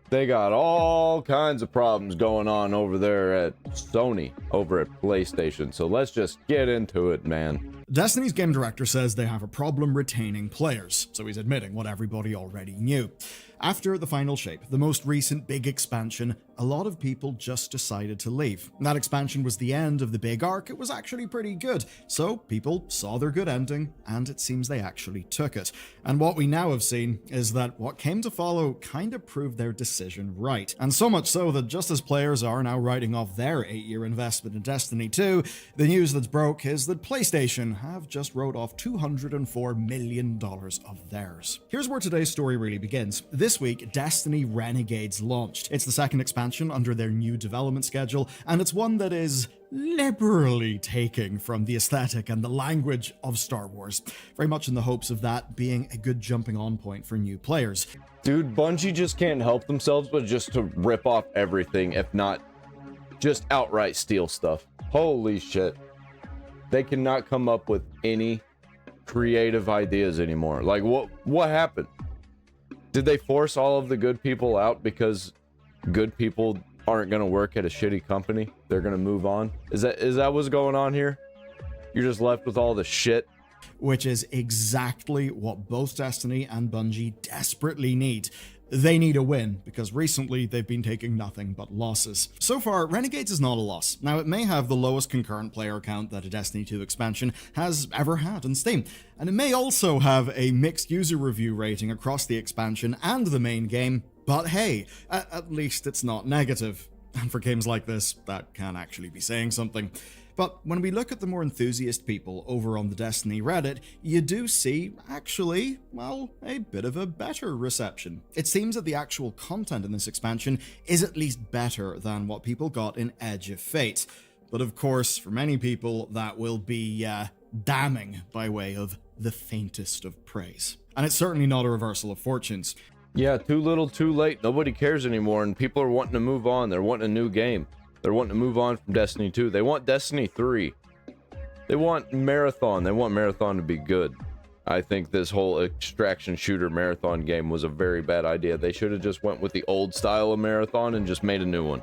They got all kinds of problems going on over there at Sony, over at PlayStation. So let's just get into it, man. Destiny's game director says they have a problem retaining players, so he's admitting what everybody already knew. After the final shape, the most recent big expansion, a lot of people just decided to leave. That expansion was the end of the big arc. It was actually pretty good, so people saw their good ending, and it seems they actually took it. And what we now have seen is that what came to follow kind of proved their decision right. And so much so that just as players are now writing off their 8-year investment in Destiny 2, the news that's broke is that PlayStation have just wrote off $204 million of theirs. Here's where today's story really begins. This week, Destiny Renegades launched. It's the second expansion under their new development schedule, and it's one that is liberally taking from the aesthetic and the language of Star Wars, very much in the hopes of that being a good jumping on point for new players. Dude, Bungie just can't help themselves but just to rip off everything, if not just outright steal stuff. Holy shit. They cannot come up with any creative ideas anymore. Like, what happened? Did they force all of the good people out because good people aren't going to work at a shitty company? They're going to move on? Is that what's going on here? You're just left with all the shit? Which is exactly what both Destiny and Bungie desperately need. They need a win, because recently they've been taking nothing but losses. So far, Renegades is not a loss. Now, it may have the lowest concurrent player count that a Destiny 2 expansion has ever had on Steam, and it may also have a mixed user review rating across the expansion and the main game, but hey, at least it's not negative. And for games like this, that can actually be saying something. But when we look at the more enthusiast people over on the Destiny Reddit, you do see, actually, well, a bit of a better reception. It seems that the actual content in this expansion is at least better than what people got in Edge of Fate. But of course, for many people, that will be damning by way of the faintest of praise. And it's certainly not a reversal of fortunes. Yeah, too little, too late. Nobody cares anymore, and people are wanting to move on. They're wanting a new game. They're wanting to move on from Destiny 2. They want Destiny 3. They want Marathon. They want Marathon to be good. I think this whole extraction shooter Marathon game was a very bad idea. They should have just went with the old style of Marathon and just made a new one.